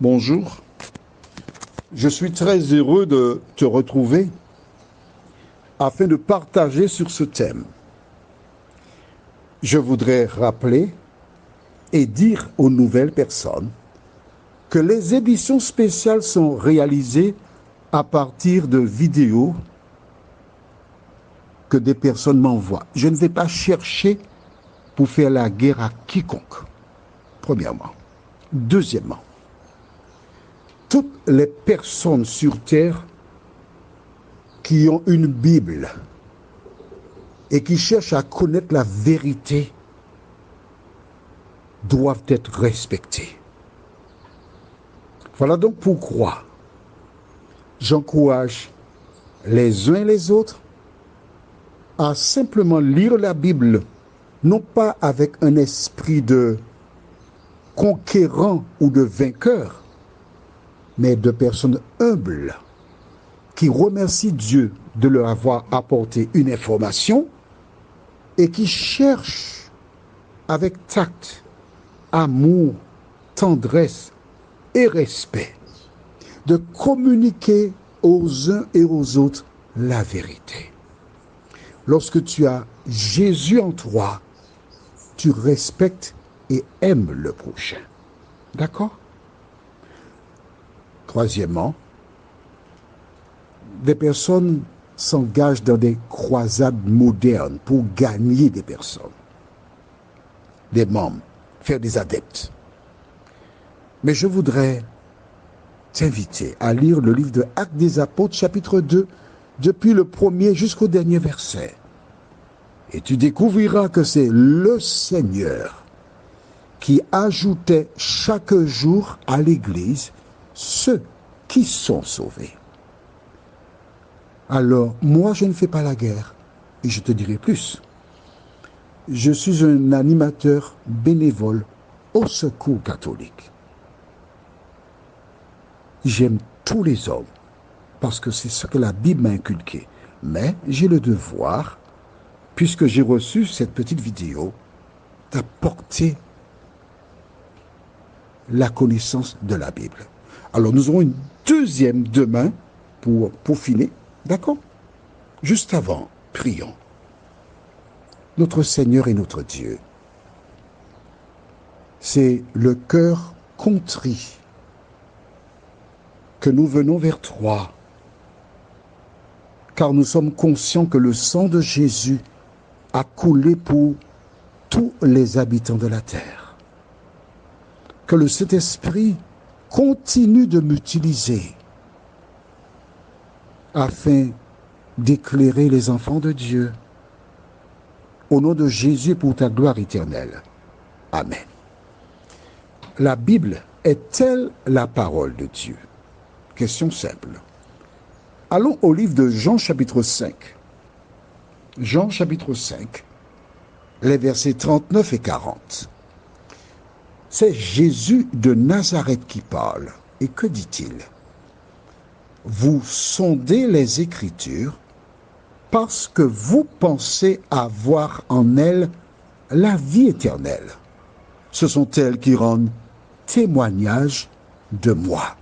Bonjour, je suis très heureux de te retrouver afin de partager sur ce thème. Je voudrais rappeler et dire aux nouvelles personnes que les éditions spéciales sont réalisées à partir de vidéos que des personnes m'envoient. Je ne vais pas chercher pour faire la guerre à quiconque, premièrement. Deuxièmement, toutes les personnes sur Terre qui ont une Bible et qui cherchent à connaître la vérité doivent être respectées. Voilà donc pourquoi j'encourage les uns et les autres à simplement lire la Bible, non pas avec un esprit de conquérant ou de vainqueur, mais de personnes humbles qui remercient Dieu de leur avoir apporté une information et qui cherchent avec tact, amour, tendresse et respect de communiquer aux uns et aux autres la vérité. Lorsque tu as Jésus en toi, tu respectes et aimes le prochain. D'accord? Troisièmement, des personnes s'engagent dans des croisades modernes pour gagner des personnes, des membres, faire des adeptes. Mais je voudrais t'inviter à lire le livre de Actes des Apôtres, chapitre 2, depuis le premier jusqu'au dernier verset. Et tu découvriras que c'est le Seigneur qui ajoutait chaque jour à l'Église ceux qui sont sauvés. Alors, moi, je ne fais pas la guerre. Et je te dirai plus. Je suis un animateur bénévole au Secours catholique. J'aime tous les hommes parce que c'est ce que la Bible m'a inculqué. Mais j'ai le devoir, puisque j'ai reçu cette petite vidéo, d'apporter la connaissance de la Bible. Alors, nous aurons une deuxième demain pour peaufiner. D'accord? Juste avant, prions. Notre Seigneur et notre Dieu, c'est le cœur contrit que nous venons vers toi, car nous sommes conscients que le sang de Jésus a coulé pour tous les habitants de la terre. Que le Saint-Esprit continue de m'utiliser afin d'éclairer les enfants de Dieu. Au nom de Jésus, pour ta gloire éternelle. Amen. La Bible est-elle la parole de Dieu? Question simple. Allons au livre de Jean chapitre 5. Jean chapitre 5, les versets 39 et 40. C'est Jésus de Nazareth qui parle. Et que dit-il? Vous sondez les Écritures parce que vous pensez avoir en elles la vie éternelle. Ce sont elles qui rendent témoignage de moi.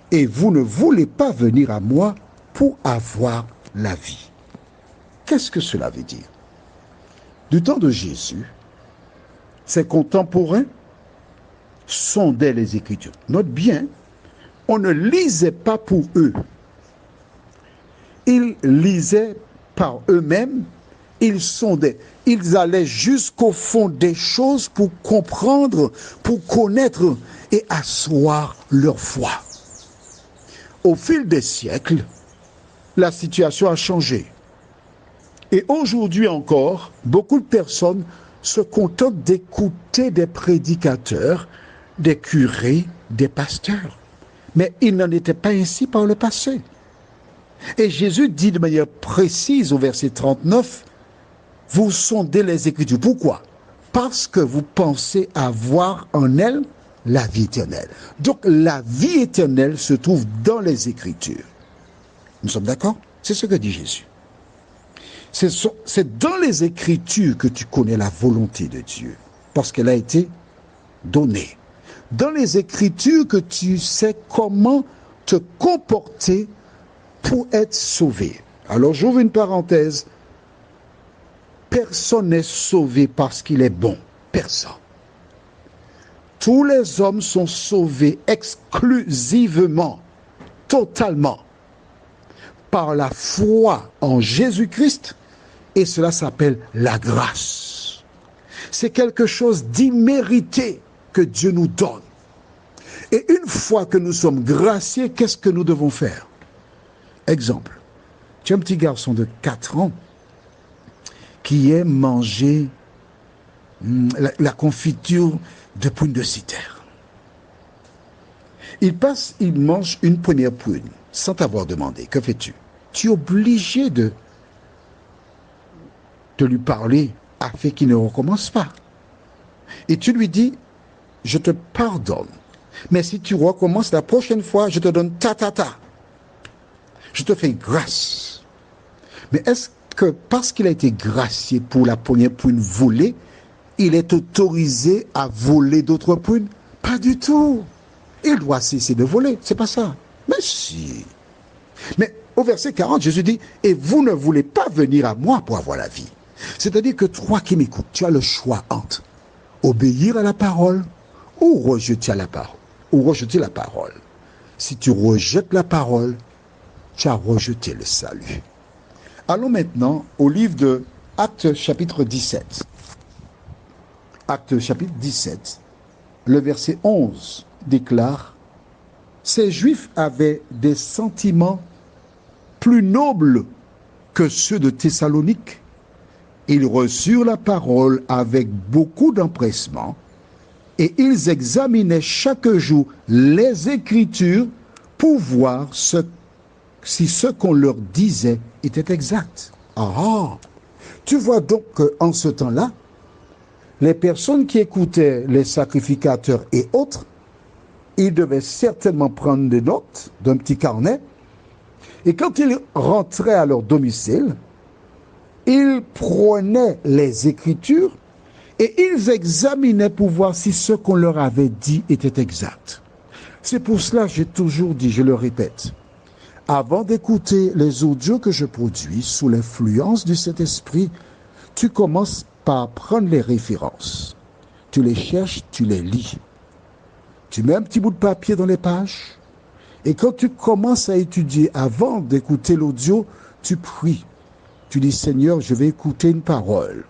Et vous ne voulez pas venir à moi pour avoir la vie. Qu'est-ce que cela veut dire? Du temps de Jésus, ses contemporains sondaient les Écritures. Note bien, on ne lisait pas pour eux. Ils lisaient par eux-mêmes, ils sondaient. Ils allaient jusqu'au fond des choses pour comprendre, pour connaître et asseoir leur foi. Au fil des siècles, la situation a changé. Et aujourd'hui encore, beaucoup de personnes se contentent d'écouter des prédicateurs, des curés, des pasteurs. Mais il n'en était pas ainsi par le passé. Et Jésus dit de manière précise au verset 39, « Vous sondez les Écritures. » Pourquoi? Parce que vous pensez avoir en elles la vie éternelle. Donc la vie éternelle se trouve dans les Écritures. Nous sommes d'accord? C'est ce que dit Jésus. C'est dans les Écritures que tu connais la volonté de Dieu, parce qu'elle a été donnée. dans les Écritures que tu sais comment te comporter pour être sauvé. Alors j'ouvre une parenthèse. Personne n'est sauvé parce qu'il est bon. Personne. Tous les hommes sont sauvés exclusivement, totalement, par la foi en Jésus-Christ, et cela s'appelle la grâce. C'est quelque chose d'immérité que Dieu nous donne. Et une fois que nous sommes graciés, qu'est-ce que nous devons faire? Exemple, tu as un petit garçon de 4 ans qui aime manger la confiture de prune de citer. Il mange une première prune sans t'avoir demandé. Que fais-tu? Tu es obligé de lui parler afin qu'il ne recommence pas. Et tu lui dis, je te pardonne. Mais si tu recommences la prochaine fois, je te donne ta. Je te fais grâce. Mais est-ce que parce qu'il a été gracié pour la première prune volée, il est autorisé à voler d'autres prunes? Pas du tout. Il doit cesser de voler. C'est pas ça. Mais si. Mais au verset 40, Jésus dit, et vous ne voulez pas venir à moi pour avoir la vie. C'est-à-dire que toi qui m'écoutes, tu as le choix entre obéir à la parole ou rejeter la parole. Si tu rejettes la parole, tu as rejeté le salut. Allons maintenant au livre de Actes chapitre 17. Actes chapitre 17, le verset 11 déclare: ces Juifs avaient des sentiments plus nobles que ceux de Thessalonique. Ils reçurent la parole avec beaucoup d'empressement et ils examinaient chaque jour les Écritures pour voir si ce qu'on leur disait était exact. Tu vois donc qu'en ce temps-là, les personnes qui écoutaient les sacrificateurs et autres, ils devaient certainement prendre des notes d'un petit carnet, et quand ils rentraient à leur domicile, ils prenaient les Écritures et ils examinaient pour voir si ce qu'on leur avait dit était exact. C'est pour cela que j'ai toujours dit, je le répète, avant d'écouter les audios que je produis sous l'influence du Saint-Esprit, tu commences par prendre les références. Tu les cherches, tu les lis. Tu mets un petit bout de papier dans les pages. Et quand tu commences à étudier, avant d'écouter l'audio, tu pries. Tu dis, Seigneur, je vais écouter une parole.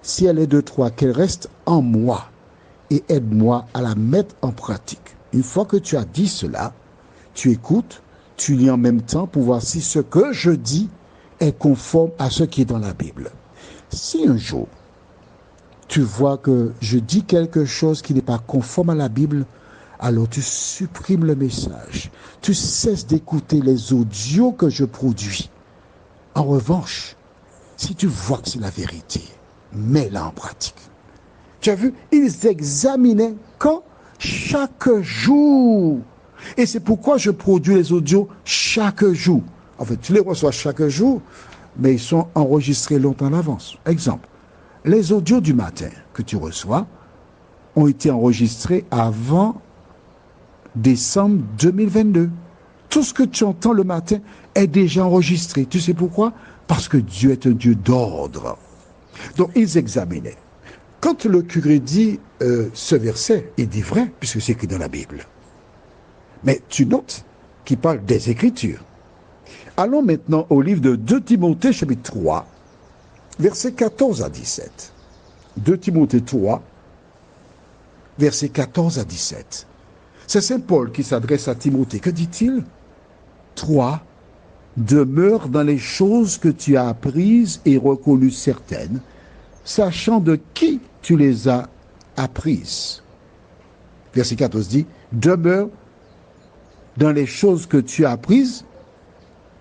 Si elle est de toi, qu'elle reste en moi et aide-moi à la mettre en pratique. Une fois que tu as dit cela, tu écoutes, tu lis en même temps pour voir si ce que je dis est conforme à ce qui est dans la Bible. Si un jour, tu vois que je dis quelque chose qui n'est pas conforme à la Bible, alors tu supprimes le message. Tu cesses d'écouter les audios que je produis. En revanche, si tu vois que c'est la vérité, mets-la en pratique. Tu as vu, ils examinaient quand? Chaque jour. Et c'est pourquoi je produis les audios chaque jour. En fait, tu les reçois chaque jour, mais ils sont enregistrés longtemps en avance. Exemple, les audios du matin que tu reçois ont été enregistrés avant décembre 2022. Tout ce que tu entends le matin est déjà enregistré. Tu sais pourquoi? Parce que Dieu est un Dieu d'ordre. Donc, ils examinaient. Quand le curé dit ce verset, il dit vrai, puisque c'est écrit dans la Bible. Mais tu notes qu'il parle des Écritures. Allons maintenant au livre de 2 Timothée, chapitre 3, versets 14 à 17. 2 Timothée 3, versets 14 à 17. C'est Saint Paul qui s'adresse à Timothée. Que dit-il? 3. Demeure dans les choses que tu as apprises et reconnues certaines, sachant de qui tu les as apprises. Verset 14 dit, demeure dans les choses que tu as apprises.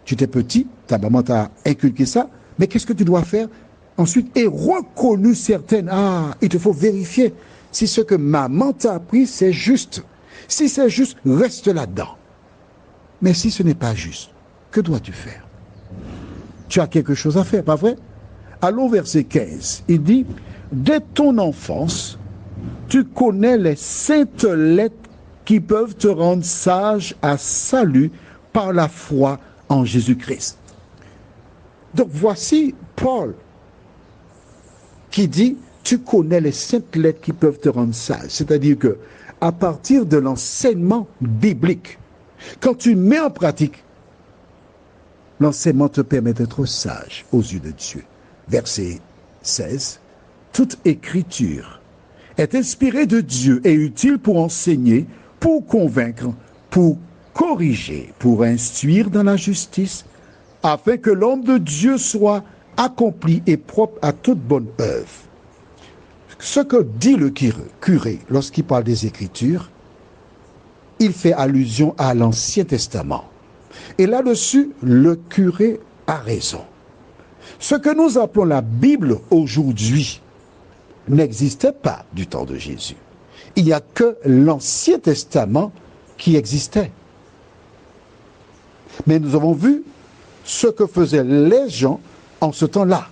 Tu étais petit, ta maman t'a inculqué ça, mais qu'est-ce que tu dois faire ensuite? Et reconnu certaines. Il te faut vérifier si ce que maman t'a appris, c'est juste. Si c'est juste, reste là-dedans. Mais si ce n'est pas juste, que dois-tu faire? Tu as quelque chose à faire, pas vrai? Allons au verset 15. Il dit, dès ton enfance, tu connais les saintes lettres qui peuvent te rendre sage à salut par la foi en Jésus-Christ. Donc voici Paul qui dit, tu connais les saintes lettres qui peuvent te rendre sage. C'est-à-dire que à partir de l'enseignement biblique, quand tu mets en pratique, l'enseignement te permet d'être sage aux yeux de Dieu. Verset 16. Toute écriture est inspirée de Dieu et utile pour enseigner, pour convaincre, pour corriger, pour instruire dans la justice, afin que l'homme de Dieu soit accompli et propre à toute bonne œuvre. Ce que dit le curé lorsqu'il parle des Écritures, il fait allusion à l'Ancien Testament. Et là-dessus, le curé a raison. Ce que nous appelons la Bible aujourd'hui n'existait pas du temps de Jésus. Il n'y a que l'Ancien Testament qui existait. Mais nous avons vu ce que faisaient les gens en ce temps-là.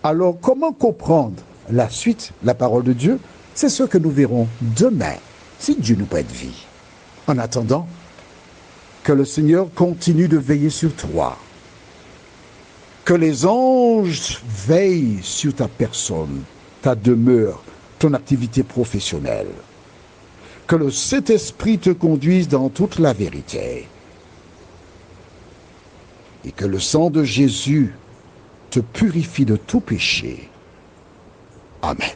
Alors, comment comprendre la suite, la parole de Dieu? C'est ce que nous verrons demain, si Dieu nous prête vie. En attendant, que le Seigneur continue de veiller sur toi. Que les anges veillent sur ta personne, ta demeure, ton activité professionnelle. Que le Saint-Esprit te conduise dans toute la vérité. Et que le sang de Jésus te purifie de tout péché. Amen.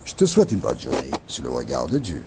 Je te souhaite une bonne journée sous le regard de Dieu.